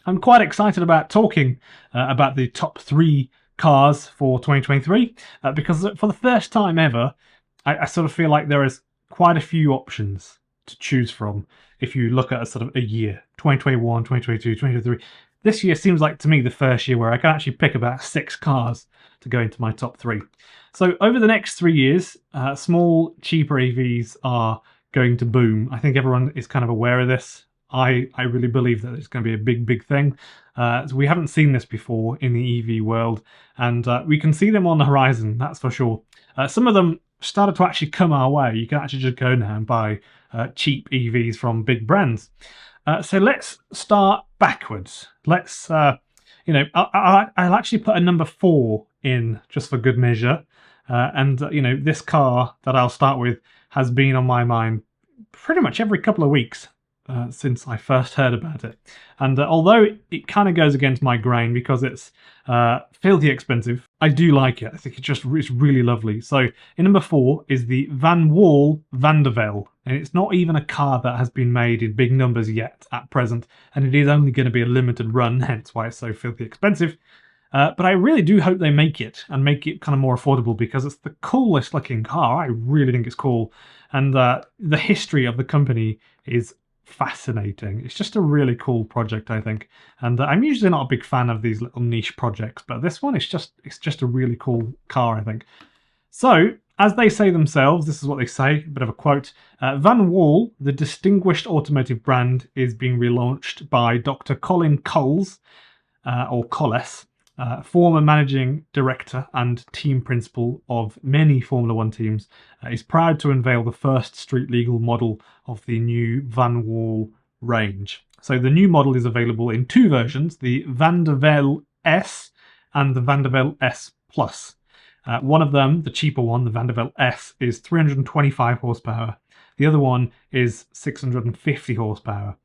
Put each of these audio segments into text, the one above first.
I'm quite excited about talking about the top 3 cars for 2023 because for the first time ever, I sort of feel like there is quite a few options to choose from if you look at a sort of a year 2021, 2022, 2023. This year seems like to me the first year where I can actually pick about 6 cars to go into my top 3. So over the next 3 years, small, cheaper EVs are going to boom. I think everyone is kind of aware of this. I really believe that it's going to be a big thing. So we haven't seen this before in the EV world, and we can see them on the horizon, that's for sure. Some of them started to actually come our way. You can actually just go now and buy cheap EVs from big brands. So let's start backwards. Let's, I'll actually put a number 4 in just for good measure. This car that I'll start with has been on my mind pretty much every couple of weeks since I first heard about it. And although it kind of goes against my grain because it's filthy expensive, I do like it. I think it's really lovely. So in number 4 is the Van Wall Vandervelde. And it's not even a car that has been made in big numbers yet at present. And it is only going to be a limited run, hence why it's so filthy expensive. But I really do hope they make it and make it kind of more affordable because it's the coolest looking car. I really think it's cool. And the history of the company is fascinating. It's just a really cool project, I think. And I'm usually not a big fan of these little niche projects, but this one it's just a really cool car, I think. So, as they say themselves, this is what they say, a bit of a quote. Van Wall, the distinguished automotive brand, is being relaunched by Dr. Colin Coles, or Colles, former managing director and team principal of many Formula One teams, is proud to unveil the first street legal model of the new Van Wall range. So the new model is available in 2 versions, the Vandervelde S and the Vandervelde S Plus. One of them, the cheaper one, the Vandervelde S, is 325 horsepower. The other one is 650 horsepower.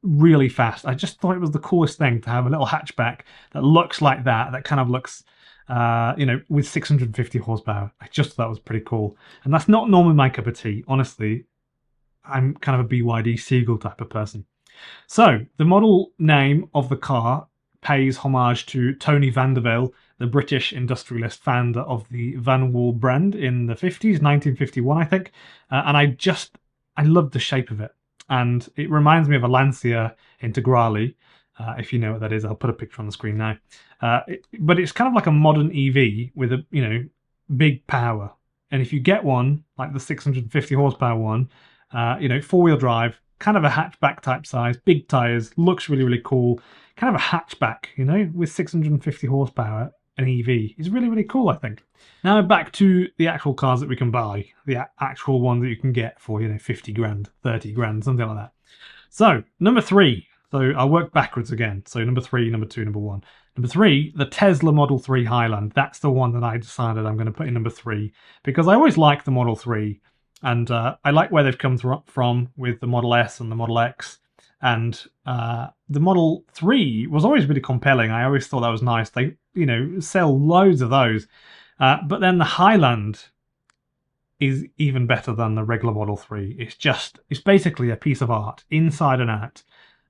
Really fast. I just thought it was the coolest thing to have a little hatchback that looks like that kind of looks, with 650 horsepower. I just thought that was pretty cool. And that's not normally my cup of tea. Honestly, I'm kind of a BYD Seagull type of person. So, the model name of the car pays homage to Tony Vandervelde, the British industrialist founder of the Van Wall brand in the 50s, 1951, I think. And I love the shape of it. And it reminds me of a Lancia Integrale. If you know what that is, I'll put a picture on the screen now. But it's kind of like a modern EV with a big power. And if you get one like the 650 horsepower one, 4-wheel drive, kind of a hatchback type size, big tires, looks really cool. Kind of a hatchback, with 650 horsepower. An EV is really cool, I think. Now back to the actual cars that we can buy, the actual one that you can get for 50 grand, 30 grand, something like that. So number 3. So I'll work backwards again. So number 3, number 2, number 1. Number 3, the Tesla Model 3 Highland. That's the one that I decided I'm going to put in number 3 because I always like the Model 3, and I like where they've come from with the Model S and the Model X. And the Model 3 was always really compelling. I always thought that was nice. They, sell loads of those. But then the Highland is even better than the regular Model 3. It's basically a piece of art, inside and out.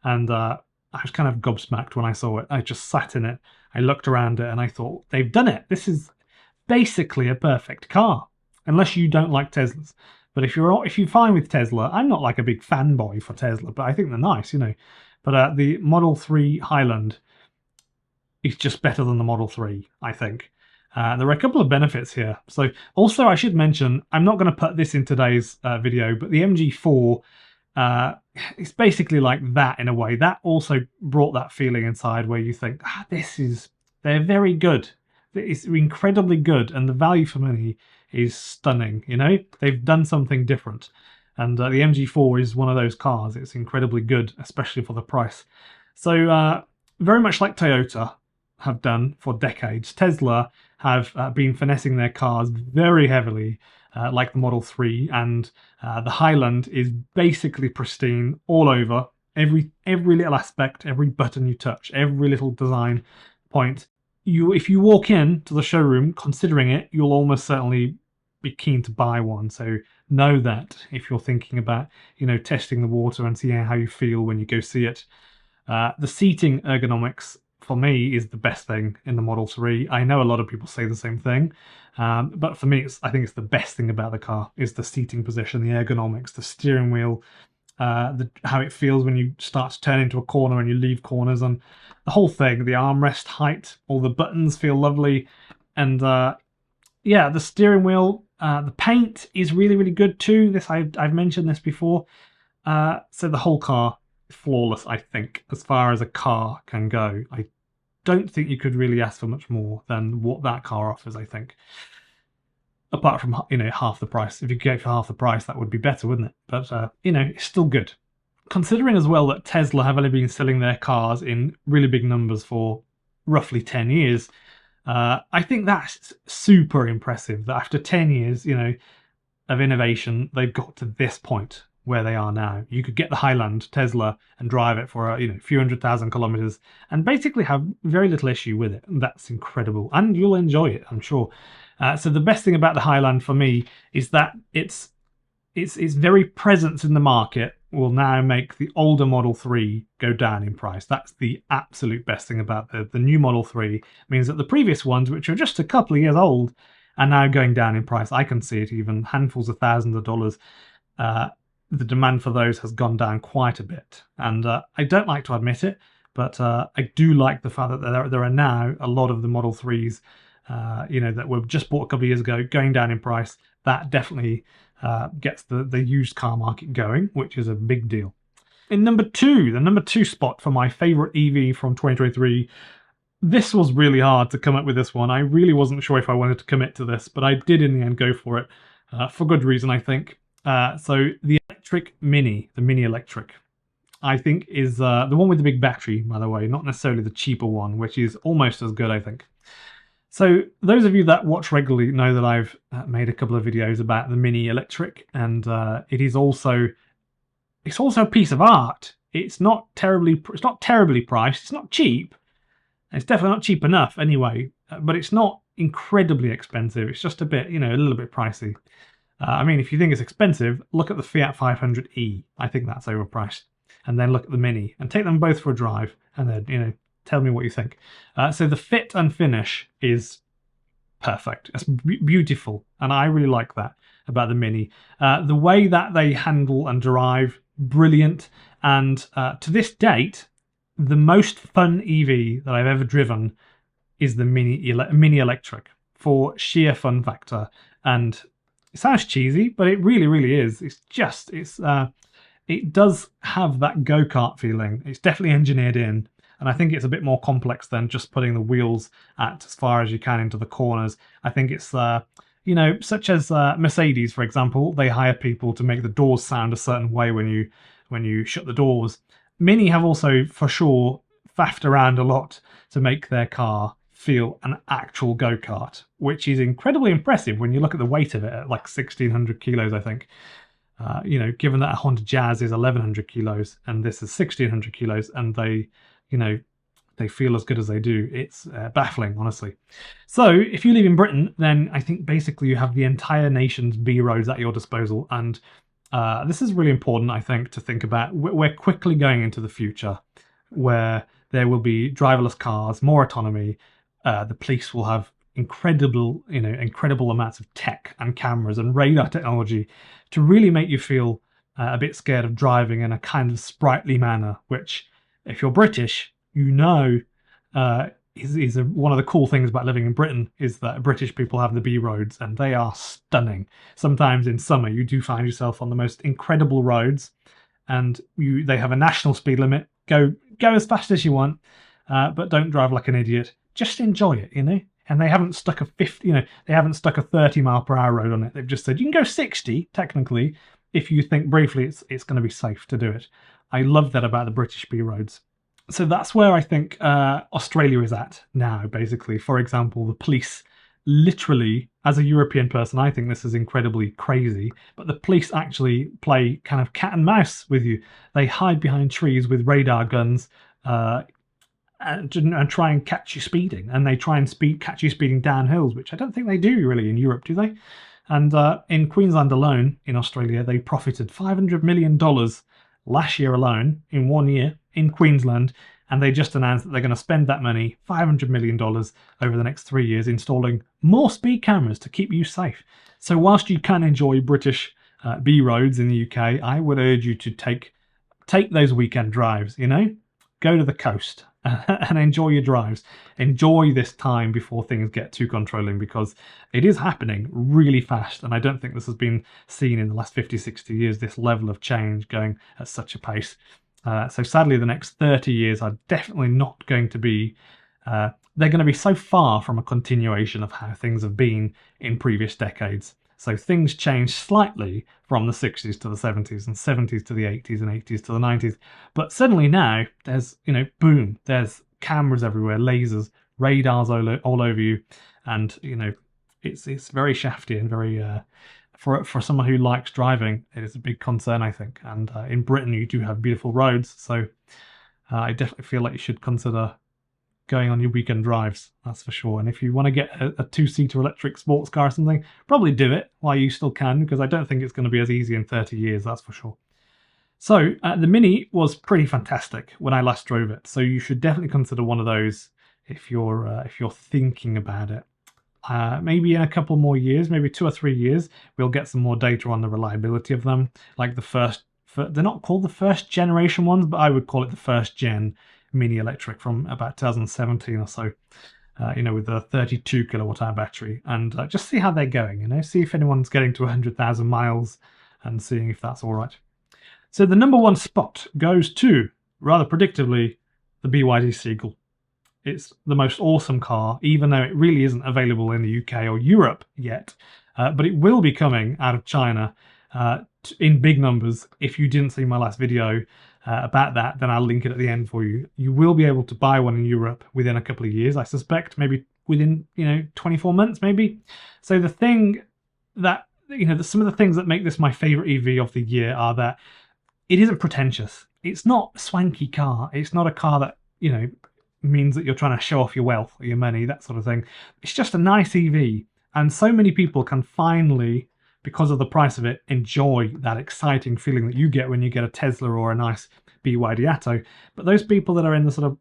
And I was kind of gobsmacked when I saw it. I just sat in it. I looked around it and I thought, they've done it. This is basically a perfect car. Unless you don't like Teslas. But if you're fine with Tesla, I'm not like a big fanboy for Tesla, but I think they're nice, But the Model 3 Highland is just better than the Model 3, I think. There are a couple of benefits here. So also I should mention, I'm not going to put this in today's video, but the MG4, it's basically like that in a way. That also brought that feeling inside where you think, they're very good. It's incredibly good, and the value for money is stunning. They've done something different, and the MG4 is one of those cars. It's incredibly good, especially for the price. So very much like Toyota have done for decades, Tesla have been finessing their cars very heavily, like the Model 3, and the Highland is basically pristine all over. Every little aspect, every button you touch, every little design point. If you walk in to the showroom considering it, you'll almost certainly be keen to buy one. So know that if you're thinking about, testing the water and seeing how you feel when you go see it. The seating ergonomics for me is the best thing in the Model 3. I know a lot of people say the same thing, but for me, I think it's the best thing about the car is the seating position, the ergonomics, the steering wheel, how it feels when you start to turn into a corner and you leave corners, and the whole thing, the armrest height, all the buttons feel lovely, and yeah, the steering wheel, the paint is really, really good too. I've mentioned this before. So the whole car is flawless, I think, as far as a car can go. I don't think you could really ask for much more than what that car offers, I think. Apart from, half the price. If you could get it for half the price, that would be better, wouldn't it? But, it's still good. Considering as well that Tesla have only been selling their cars in really big numbers for roughly 10 years, I think that's super impressive that after 10 years, of innovation, they've got to this point where they are now. You could get the Highland Tesla and drive it for a few 100,000 kilometers and basically have very little issue with it. And that's incredible, and you'll enjoy it, I'm sure. So the best thing about the Highland for me is that its very presence in the market will now make the older Model 3 go down in price. That's the absolute best thing about the new Model 3. It means that the previous ones, which are just a couple of years old, are now going down in price. I can see it, even handfuls of thousands of dollars. The demand for those has gone down quite a bit. And I don't like to admit it, but I do like the fact that there are now a lot of the Model 3s, that were just bought a couple of years ago, going down in price. That definitely gets the used car market going, which is a big deal. In the number two spot for my favorite EV from 2023, this was really hard to come up with this one. I really wasn't sure if I wanted to commit to this, but I did in the end go for it, for good reason, I think. So the electric Mini, the Mini Electric, I think is the one with the big battery, by the way, not necessarily the cheaper one, which is almost as good, I think. So those of you that watch regularly know that I've made a couple of videos about the Mini Electric, and it's also a piece of art. It's not terribly priced. It's not cheap. It's definitely not cheap enough anyway, but it's not incredibly expensive. It's just a bit, a little bit pricey. If you think it's expensive, look at the Fiat 500e. I think that's overpriced. And then look at the Mini and take them both for a drive, and then, tell me what you think. So the fit and finish is perfect. It's beautiful, and I really like that about the Mini. The way that they handle and drive, brilliant. And to this date, the most fun EV that I've ever driven is the Mini Electric, for sheer fun factor. And it sounds cheesy, but it really, really is. It does have that go-kart feeling. It's definitely engineered in. And I think it's a bit more complex than just putting the wheels at as far as you can into the corners. I think it's, such as Mercedes, for example, they hire people to make the doors sound a certain way when you shut the doors. Mini have also, for sure, faffed around a lot to make their car feel an actual go-kart, which is incredibly impressive when you look at the weight of it at like 1,600 kilos, I think. Given that a Honda Jazz is 1,100 kilos and this is 1,600 kilos, and they feel as good as they do. It's baffling, honestly. So if you live in Britain, then I think basically you have the entire nation's B roads at your disposal. And this is really important, I think, to think about. We're quickly going into the future where there will be driverless cars, more autonomy. The police will have incredible amounts of tech and cameras and radar technology to really make you feel a bit scared of driving in a kind of sprightly manner, which, if you're British, is one of the cool things about living in Britain, is that British people have the B roads, and they are stunning. Sometimes in summer you do find yourself on the most incredible roads, and they have a national speed limit. Go as fast as you want, but don't drive like an idiot. Just enjoy it, And they haven't stuck a 30 mile per hour road on it. They've just said you can go 60 technically if you think briefly it's going to be safe to do it. I love that about the British B roads. So that's where I think Australia is at now, basically. For example, the police literally, as a European person, I think this is incredibly crazy, but the police actually play kind of cat and mouse with you. They hide behind trees with radar guns and try and catch you speeding. And they try and catch you speeding down hills, which I don't think they do really in Europe, do they? And in Queensland alone, in Australia, they profited $500 million last year alone, in 1 year, in Queensland, and they just announced that they're going to spend that money, $500 million, over the next 3 years, installing more speed cameras to keep you safe. So whilst you can enjoy British B roads in the UK, I would urge you to take those weekend drives, go to the coast and enjoy your drives. Enjoy this time before things get too controlling, because it is happening really fast, and I don't think this has been seen in the last 50, 60 years, this level of change going at such a pace. So sadly, the next 30 years are definitely not going to be, they're going to be so far from a continuation of how things have been in previous decades. So things changed slightly from the 60s to the 70s, and 70s to the 80s, and 80s to the 90s. But suddenly now there's, boom, there's cameras everywhere, lasers, radars all over you. And, it's very shafty and very, for someone who likes driving, it is a big concern, I think. And in Britain, you do have beautiful roads. So I definitely feel like you should consider going on your weekend drives, that's for sure. And if you want to get a two-seater electric sports car or something, probably do it while you still can, because I don't think it's going to be as easy in 30 years, that's for sure. So the Mini was pretty fantastic when I last drove it, so you should definitely consider one of those if you're thinking about it. Maybe in a couple more years, maybe 2 or 3 years, we'll get some more data on the reliability of them. Like they're not called the first generation ones, but I would call it the first gen Mini electric from about 2017 or so, with a 32 kilowatt hour battery, and just see how they're going, see if anyone's getting to 100,000 miles and seeing if that's all right. So the number one spot goes to, rather predictably, the BYD Seagull. It's the most awesome car, even though it really isn't available in the UK or Europe yet, but it will be coming out of China in big numbers. If you didn't see my last video about that, then I'll link it at the end for you. You will be able to buy one in Europe within a couple of years, I suspect, maybe within 24 months maybe. So the thing that some of the things that make this my favorite EV of the year are that it isn't pretentious. It's not a swanky car. It's not a car that means that you're trying to show off your wealth or your money, that sort of thing. It's just a nice EV, and so many people can finally, because of the price of it, enjoy that exciting feeling that you get when you get a Tesla or a nice BYD Atto. But those people that are in the sort of,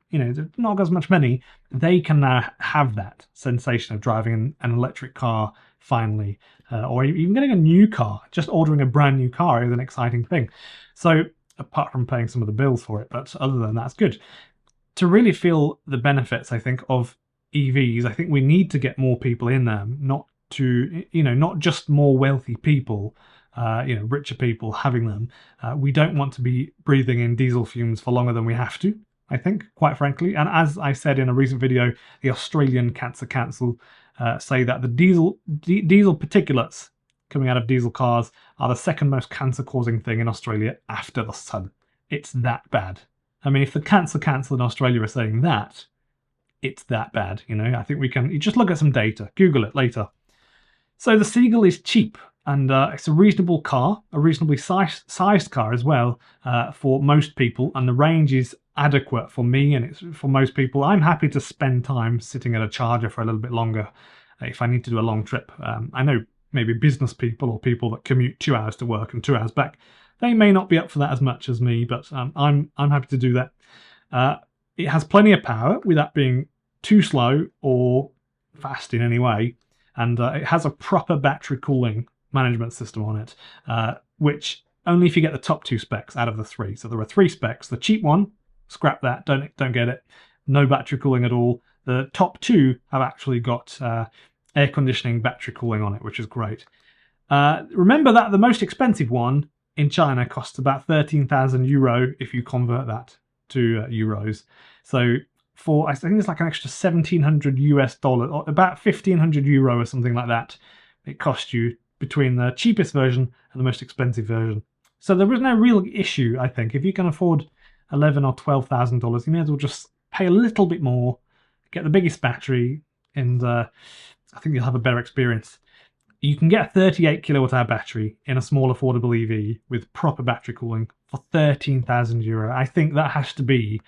not as much money, they can now have that sensation of driving an electric car finally, or even getting a new car. Just ordering a brand new car is an exciting thing. So apart from paying some of the bills for it, but other than that, it's good. To really feel the benefits, I think, of EVs, I think we need to get more people in them, not just more wealthy people, richer people having them. We don't want to be breathing in diesel fumes for longer than we have to, I think, quite frankly. And as I said in a recent video, the Australian Cancer Council say that the diesel particulates coming out of diesel cars are the second most cancer-causing thing in Australia after the sun. It's that bad. I mean, if the Cancer Council in Australia are saying that, it's that bad, I think you just look at some data, Google it later. So the Seagull is cheap, and it's a reasonable car, a reasonably sized car as well for most people, and the range is adequate for me, and it's for most people. I'm happy to spend time sitting at a charger for a little bit longer if I need to do a long trip. I know maybe business people or people that commute 2 hours to work and 2 hours back, they may not be up for that as much as me, but I'm happy to do that. It has plenty of power without being too slow or fast in any way. And it has a proper battery cooling management system on it, which only if you get the top 2 specs out of the 3. So there are 3 specs. The cheap one, scrap that, don't get it. No battery cooling at all. The top 2 have actually got air conditioning battery cooling on it, which is great. Remember that the most expensive one in China costs about 13,000 euro if you convert that to euros. So I think it's like an extra $1,700 US, or about 1,500 euro or something like that, it costs you between the cheapest version and the most expensive version. So there is no real issue, I think. If you can afford $11,000 or $12,000, you may as well just pay a little bit more, get the biggest battery, and I think you'll have a better experience. You can get a 38 kilowatt hour battery in a small affordable EV with proper battery cooling for 13,000 euro. I think that has to be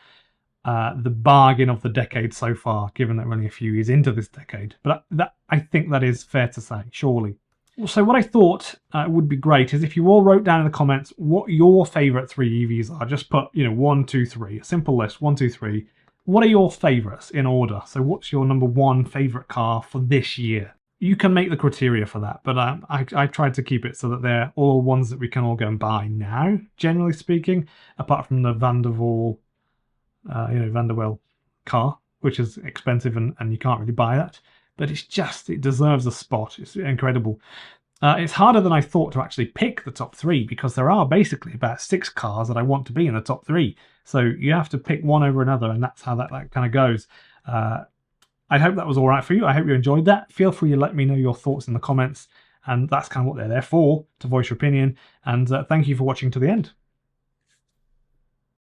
the bargain of the decade so far, given that we're only a few years into this decade. But I think that is fair to say, surely. So what I thought would be great is if you all wrote down in the comments what your favourite 3 EVs are. Just put, 1, 2, 3, a simple list, 1, 2, 3. What are your favourites in order? So what's your number 1 favourite car for this year? You can make the criteria for that, but I tried to keep it so that they're all ones that we can all go and buy now, generally speaking, apart from the Van der Wel car, which is expensive and you can't really buy that. But it deserves a spot. It's incredible. It's harder than I thought to actually pick the top 3 because there are basically about 6 cars that I want to be in the top 3. So you have to pick one over another, and that's how that kind of goes. I hope that was all right for you. I hope you enjoyed that. Feel free to let me know your thoughts in the comments, and that's kind of what they're there for, to voice your opinion. And thank you for watching to the end.